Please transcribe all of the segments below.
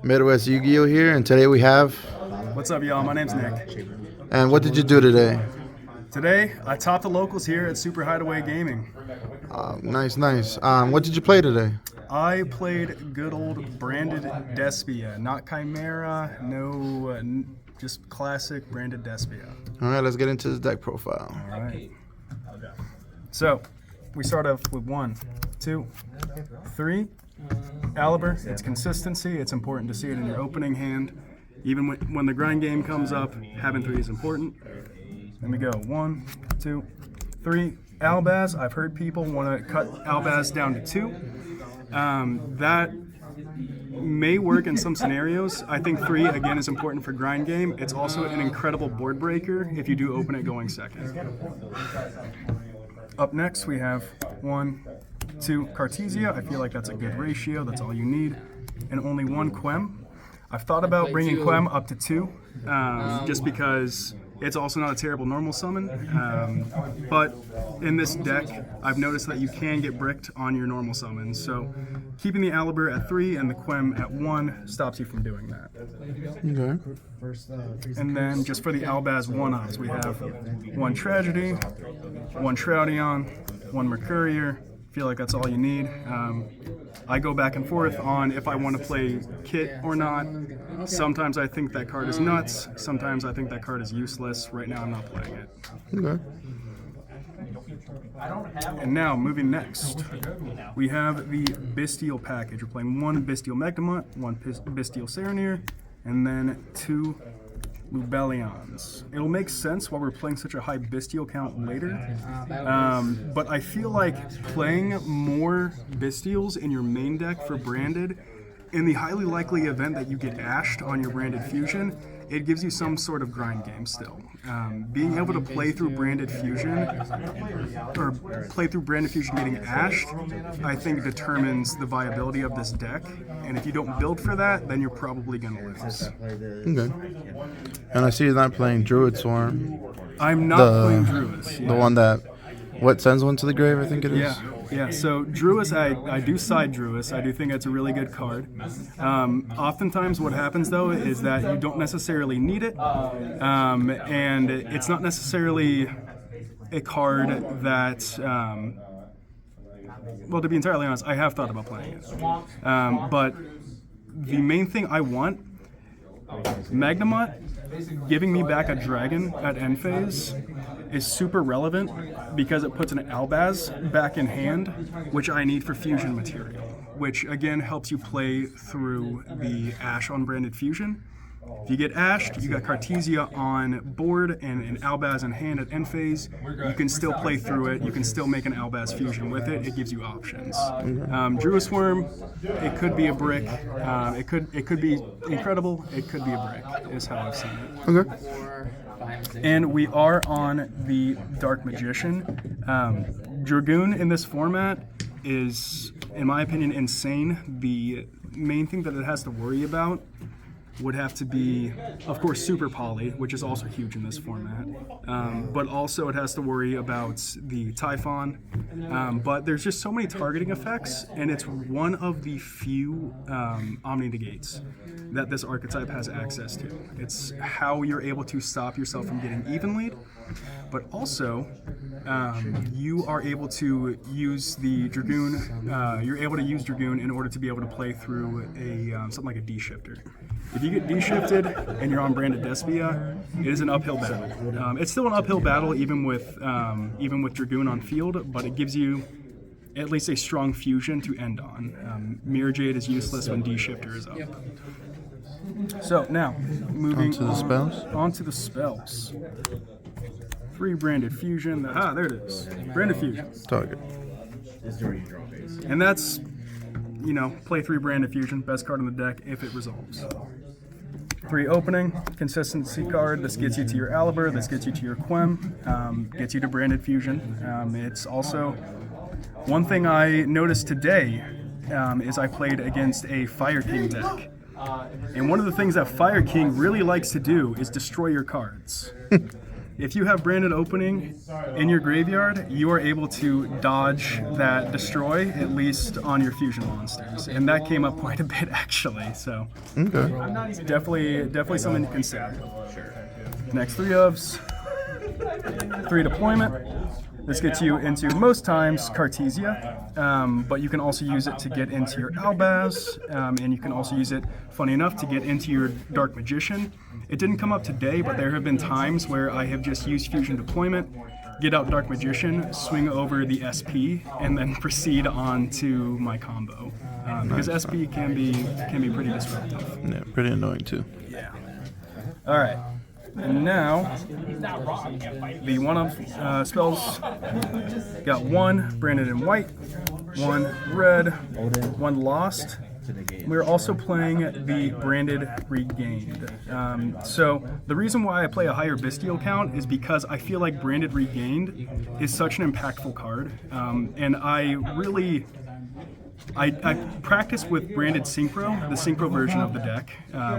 Midwest Yu-Gi-Oh here, and today we have. What's up, y'all? My name's Nick. And what did you do today? Today, I topped the locals here at Super Hideaway Gaming. Nice. What did you play today? I played good old branded Despia, not Chimera, no, just classic branded Despia. All right, let's get into the deck profile. All right. So, we start off with 1, 2, 3. Aliber, it's consistency. It's important to see it in your opening hand. Even when the grind game comes up, having 3 is important. Let me go. 1, 2, 3. Albaz, I've heard people want to cut Albaz down to 2. That may work in some scenarios. I think 3, again, is important for grind game. It's also an incredible board breaker if you do open it going second. Up next, we have 1, 2, Cartesia. I feel like that's a good ratio. That's all you need. And only 1 Quem. I've thought about bringing Quem up to 2, just because it's also not a terrible normal summon. But in this deck, I've noticed that you can get bricked on your normal summons. So keeping the Aliber at 3 and the Quem at 1 stops you from doing that. Okay. And then just for the Albaz one-offs, we have 1 Tragedy, 1 Shroudion, 1 Mercurier. Feel like that's all you need. I go back and forth on if I want to play Kit or not. Sometimes I think that card is nuts. Sometimes I think that card is useless. Right now I'm not playing it. Okay. And now, moving next, we have the Bystial package. We're playing 1 Bystial Magnemont, 1 Bystial Serenir, and then 2 Lubellions. It'll make sense why we're playing such a high Bystial count later, but I feel like playing more Bystials in your main deck for branded, in the highly likely event that you get ashed on your branded fusion, it gives you some sort of grind game still. Being able to play through branded fusion, or play through branded fusion getting ashed, I think determines the viability of this deck. And if you don't build for that, then you're probably going to lose. Okay. And I see you're not playing Druid Swarm. I'm not playing Druis. The one that, sends one to the grave, I think it is? Yeah, so Druis, I do side Druis. I do think it's a really good card. Oftentimes what happens, though, is that you don't necessarily need it, and it's not necessarily a card that, well, to be entirely honest, I have thought about playing it. But the main thing I want, Magnemont, giving me back a dragon at end phase is super relevant because it puts an Albaz back in hand, which I need for fusion material, which again helps you play through the Ash on branded fusion. If you get ashed, you got Cartesia on board and an Albaz in hand at end phase. You can still play through it. You can still make an Albaz fusion with it. It gives you options. Druis Worm, it could be a brick. It could be incredible. It could be a brick, is how I've seen it. Okay. And we are on the Dark Magician. Dragoon in this format is, in my opinion, insane. The main thing that it has to worry about would have to be, of course, Super Poly, which is also huge in this format. But also it has to worry about the Typhon. But there's just so many targeting effects, and it's one of the few Omni Negates that this archetype has access to. It's how you're able to stop yourself from getting even lead, but also you are able to use the Dragoon. You're able to use Dragoon in order to be able to play through a something like a D-shifter. If you get D-shifted and you're on branded Despia, it is an uphill battle. It's still an uphill battle even with Dragoon on field, but it gives you at least a strong fusion to end on. Mirror Jade is useless when D-shifter is up. So now, moving on to the spells. 3 branded fusion. There it is. Branded fusion. Target. And that's, play 3 branded fusion. Best card in the deck if it resolves. 3 opening, consistency card. This gets you to your Aliber. This gets you to your Quem. Gets you to branded fusion. It's also one thing I noticed today is I played against a Fire King deck. And one of the things that Fire King really likes to do is destroy your cards. if you have branded opening in your graveyard, you are able to dodge that destroy, at least on your fusion monsters. And that came up quite a bit, actually. So Okay. definitely something to consider. Next 3 ofs, 3 deployment. This gets you into, most times, Cartesia, but you can also use it to get into your Albaz, and you can also use it, funny enough, to get into your Dark Magician. It didn't come up today, but there have been times where I have just used Fusion Deployment, get out Dark Magician, swing over the SP, and then proceed on to my combo. Because SP can be pretty disruptive. Yeah, pretty annoying too. Yeah. All right. And now, the one-of spells got 1 branded in white, 1 red, 1 lost. We're also playing the branded regained. So the reason why I play a higher Bystial count is because I feel like branded regained is such an impactful card, and I practice with branded Synchro, the Synchro version of the deck,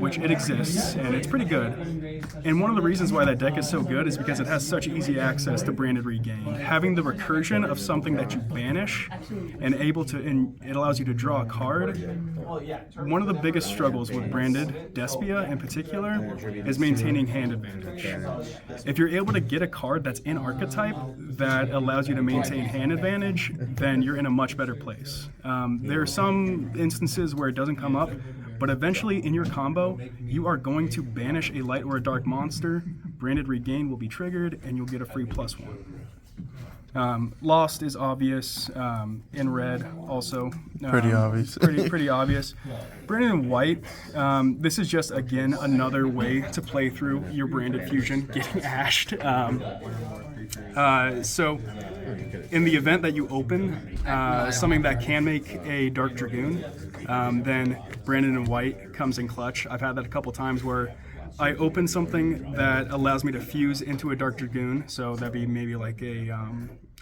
which it exists, and it's pretty good. And one of the reasons why that deck is so good is because it has such easy access to branded regain. Having the recursion of something that you banish and it allows you to draw a card. One of the biggest struggles with branded Despia in particular is maintaining hand advantage. If you're able to get a card that's in archetype that allows you to maintain hand advantage, then you're in a much better place. There are some instances where it doesn't come up, but eventually in your combo, you are going to banish a light or a dark monster, branded regain will be triggered, and you'll get a free +1. Lost is obvious, in red also. Pretty obvious. pretty obvious. Branded in white, this is just, again, another way to play through your branded fusion, getting ashed. So in the event that you open something that can make a Dark Dragoon, then Branded in white comes in clutch. I've had that a couple times where I open something that allows me to fuse into a Dark Dragoon, so that'd be maybe like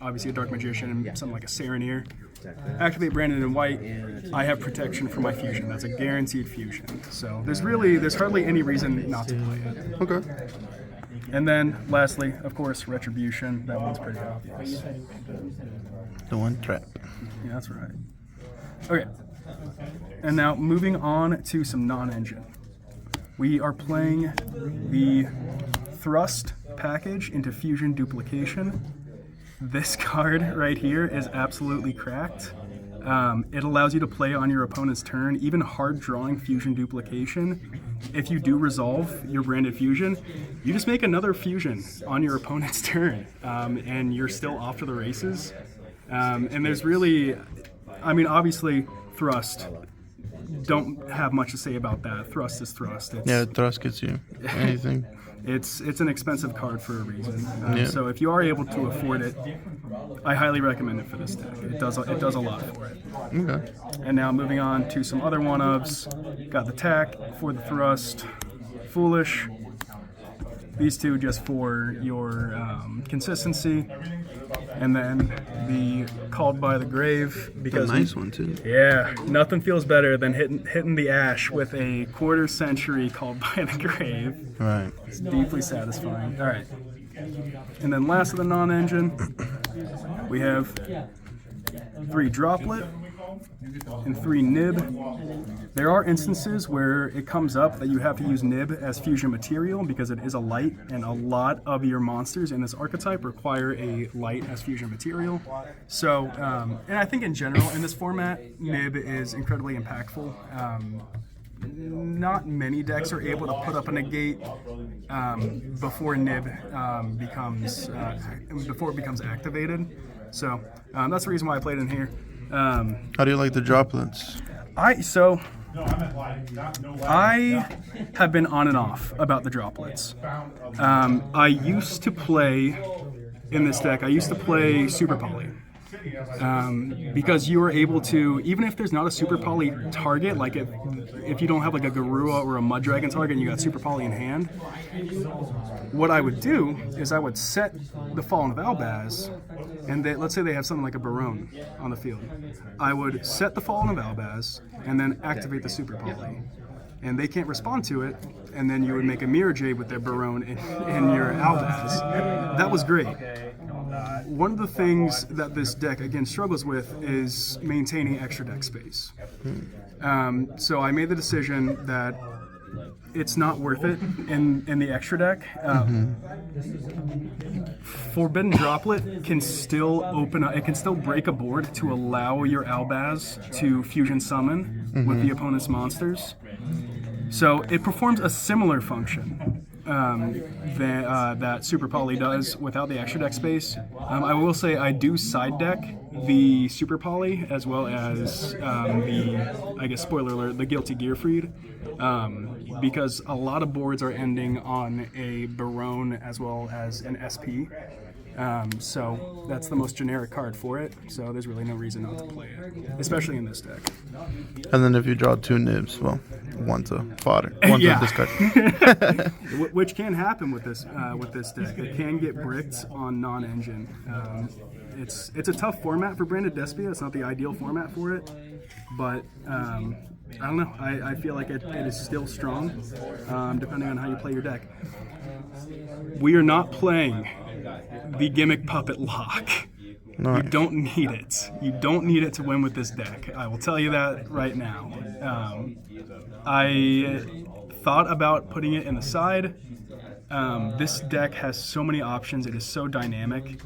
obviously a Dark Magician and something like a Sereneer. Activate Branded in white, I have protection for my fusion. That's a guaranteed fusion. So there's hardly any reason not to play it. Okay. And then lastly, of course, Retribution. That one's pretty obvious. The one trap. Yeah, that's right. Okay. And now moving on to some non-engine. We are playing the Thrust package into Fusion Duplication. This card right here is absolutely cracked. It allows you to play on your opponent's turn, even hard drawing Fusion Duplication. If you do resolve your branded fusion, you just make another fusion on your opponent's turn, and you're still off to the races. And there's really, obviously, Thrust. Don't have much to say about that. Thrust is Thrust. Yeah, Thrust gets you anything. It's an expensive card for a reason. Yeah. So if you are able to afford it, I highly recommend it for this deck. It does a lot for it. Okay. And now moving on to some other one-ofs. Got the Tack for the Thrust, Foolish. These two just for your consistency. And then the Called by the Grave. Because a nice one too. Yeah, nothing feels better than hitting the ash with a quarter century Called by the Grave. Right. It's deeply satisfying. All right. And then last of the non-engine, we have 3 Droplet and 3 Nib. There are instances where it comes up that you have to use Nib as fusion material because it is a light, and a lot of your monsters in this archetype require a light as fusion material. So, and I think in general in this format, Nib is incredibly impactful. Not many decks are able to put up a negate before Nib before it becomes activated. So that's the reason why I played in here. How do you like the droplets? I have been on and off about the droplets. I used to play in this deck. I used to play Super Poly. Because you are able to, even if there's not a Super Poly target, like if you don't have like a Garua or a Mud Dragon target and you got Super Poly in hand, what I would do is I would set the Fallen of Albaz, and let's say they have something like a Barone on the field. I would set the Fallen of Albaz and then activate the Super Poly. and they can't respond to it, and then you would make a Mirror Jade with their Barone in your Albaz. That was great. One of the things that this deck, again, struggles with is maintaining extra deck space. So I made the decision that it's not worth it in the extra deck. Forbidden Droplet can still open up, it can still break a board to allow your Albaz to fusion summon with the opponent's monsters. So it performs a similar function that Super Poly does without the extra deck space. I will say I do side deck the Super Poly as well as the, I guess, spoiler alert, the Guilty Gearfried, because a lot of boards are ending on a Barone as well as an SP. So that's the most generic card for it, so there's really no reason not to play it, especially in this deck. And then if you draw 2 nibs, well, one's a fodder, one's a discard. Which can happen with this deck. It can get bricked on non-engine. It's a tough format for Branded Despia. It's not the ideal format for it, but I don't know. I feel like it is still strong, depending on how you play your deck. We are not playing the Gimmick Puppet Lock. No. You don't need it. You don't need it to win with this deck. I will tell you that right now. I thought about putting it in the side. This deck has so many options. It is so dynamic.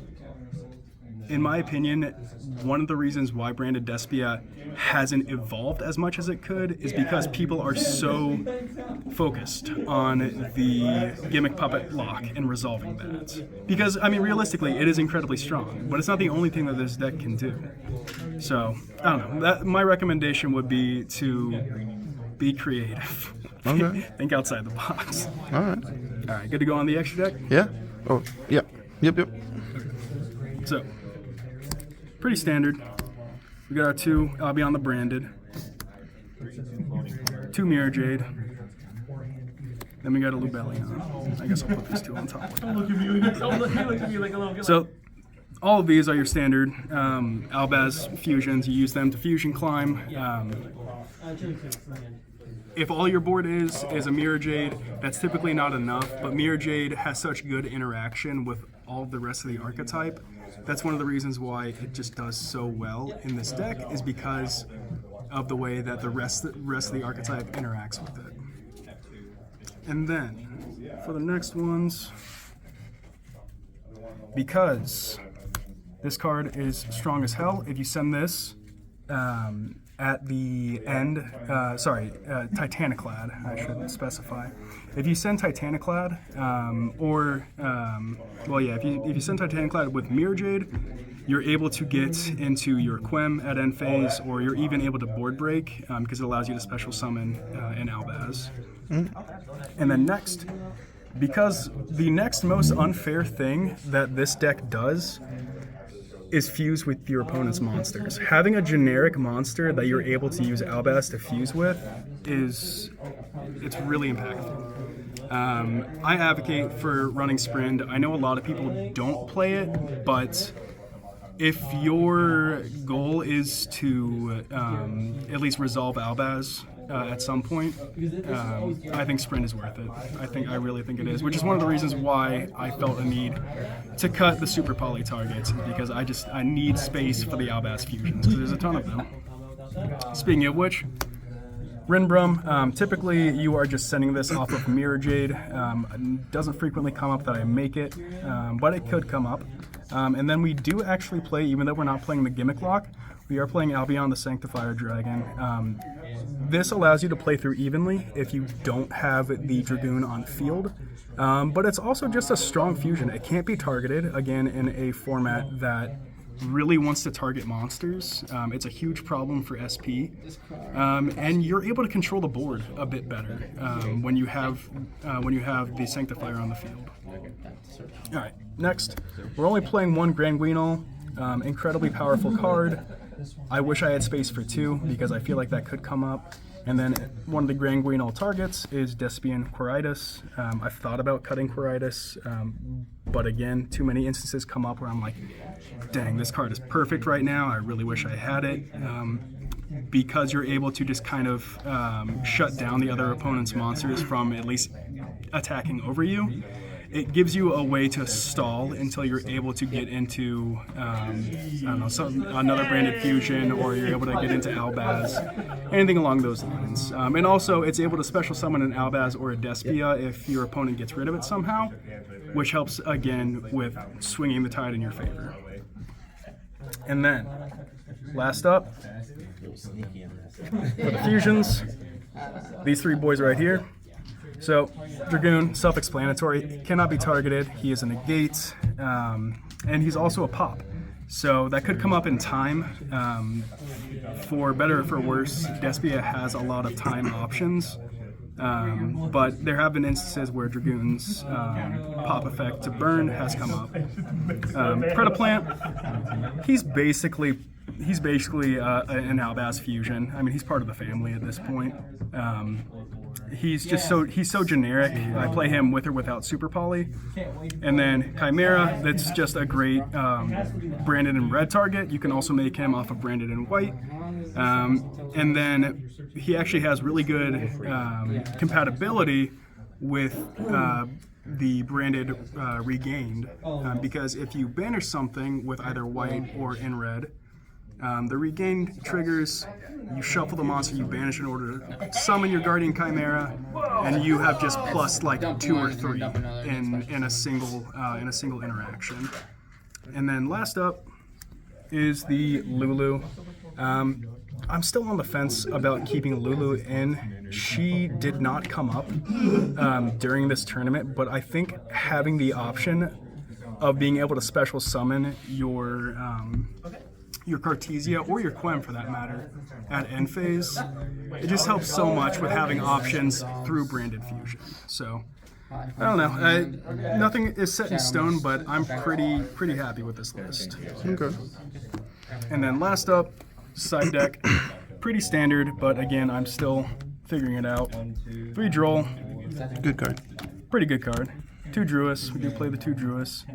In my opinion, one of the reasons why Branded Despia hasn't evolved as much as it could is because people are so focused on the Gimmick Puppet Lock and resolving that. Because, I mean, realistically, it is incredibly strong, but it's not the only thing that this deck can do. So, I don't know. My recommendation would be to be creative. Okay. Think outside the box. All right. All right, good to go on the extra deck? Yeah? Oh, yeah. Yep. So, pretty standard. We got our 2 Albion the Branded, 2 Mirror Jade, then we got a Lubellion. I guess I'll put these 2 on top. So, all of these are your standard Albaz fusions. You use them to fusion climb. If all your board is a Mirror Jade, that's typically not enough, but Mirror Jade has such good interaction with all of the rest of the archetype. That's one of the reasons why it just does so well in this deck, is because of the way that the rest of the archetype interacts with it. And then, for the next ones, because this card is strong as hell, if you send this at the end, Titaniclad, I should specify. If you send Titaniclad, if you send Titaniclad with Mirror Jade, you're able to get into your Quem at end phase, or you're even able to board break, because it allows you to special summon in Albaz. And then next, because the next most unfair thing that this deck does is fuse with your opponent's monsters. Having a generic monster that you're able to use Albaz to fuse with it's really impactful. I advocate for running Sprint. I know a lot of people don't play it, but if your goal is to at least resolve Albaz at some point, I think Sprint is worth it. I really think it is, which is one of the reasons why I felt a need to cut the Super Poly targets, because I need space for the Albaz fusions, because there's a ton of them. Speaking of which, Rinbrum, typically you are just sending this off of Mirror Jade. It doesn't frequently come up that I make it, but it could come up. And then we do actually play, even though we're not playing the Gimmick Lock, we are playing Albion the Sanctifier Dragon. This allows you to play through evenly if you don't have the Dragoon on field, but it's also just a strong fusion. It can't be targeted, again, in a format that really wants to target monsters. It's a huge problem for SP, and you're able to control the board a bit better when you have the Sanctifier on the field. All right, next, we're only playing 1 Grand Guignol, incredibly powerful card. I wish I had space for 2 because I feel like that could come up. And then one of the Grand Guignol targets is Despian Quiritis. I've thought about cutting Quiritis, but again, too many instances come up where I'm like, dang, this card is perfect right now. I really wish I had it. because you're able to just kind of shut down the other opponent's monsters from at least attacking over you. It gives you a way to stall until you're able to get into, I don't know, another branded fusion, or you're able to get into Albaz, anything along those lines. And also, it's able to special summon an Albaz or a Despia if your opponent gets rid of it somehow, which helps, again, with swinging the tide in your favor. And then, last up, for the fusions, these three boys right here. So, Dragoon, self-explanatory, cannot be targeted, he is a negate, and he's also a pop. So that could come up in time. For better or for worse, Despia has a lot of time options, but there have been instances where Dragoon's pop effect to burn has come up. Predaplant, he's basically an Albaz fusion. I mean, he's part of the family at this point. He's so generic. I play him with or without Super Poly. And then Chimera, that's just a great branded in red target. You can also make him off of branded in white. And then he actually has really good compatibility with the branded regained, because if you banish something with either white or in red, the regained triggers, you shuffle the monster you banish in order to summon your Guardian Chimera, and you have just plus like 2 or 3 in a single interaction. And then last up is the Lulu. I'm still on the fence about keeping Lulu in. She did not come up during this tournament, but I think having the option of being able to special summon your Cartesia, or your Quem for that matter, at end phase, it just helps so much with having options through branded fusion. So, I don't know. Nothing is set in stone, but I'm pretty happy with this list. Okay. And then last up, side deck. Pretty standard, but again, I'm still figuring it out. 3 Droll. Good card. Pretty good card. 2 Druis. We do play the 2 Druis.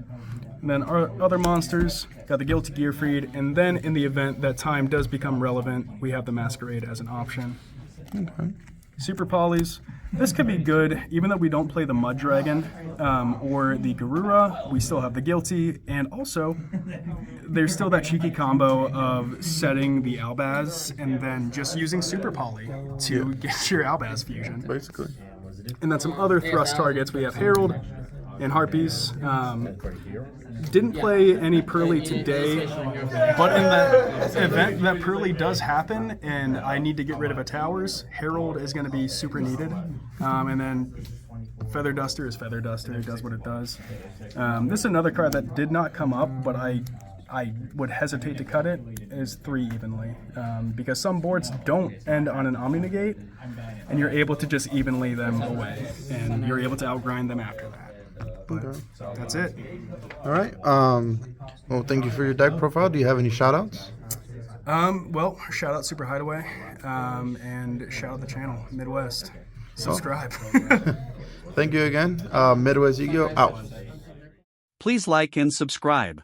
And then our other monsters, got the Guilty Gearfried, and then in the event that time does become relevant, we have the Masquerade as an option. Okay. Super Polys, this could be good, even though we don't play the Mud Dragon or the Garura, we still have the Guilty, and also there's still that cheeky combo of setting the Albaz and then just using Super Poly to get your Albaz fusion. Basically. And then some other thrust targets, we have Herald and Harpies. Didn't play any Pearly today, but in the event that Pearly does happen and I need to get rid of a Towers, Herald is going to be super needed. And then Feather Duster is Feather Duster, it does what it does. This is another card that did not come up, but I would hesitate to cut it, is 3 evenly. Because some boards don't end on an Omni Negate, and you're able to just evenly them away, and you're able to outgrind them after that. But that's it. All right. Well, thank you for your deck profile. Do you have any shout-outs? Well, shout out Super Hideaway, and shout out the channel, Midwest. Subscribe. Thank you again. Midwest Yu-Gi-Oh! Out. Please like and subscribe.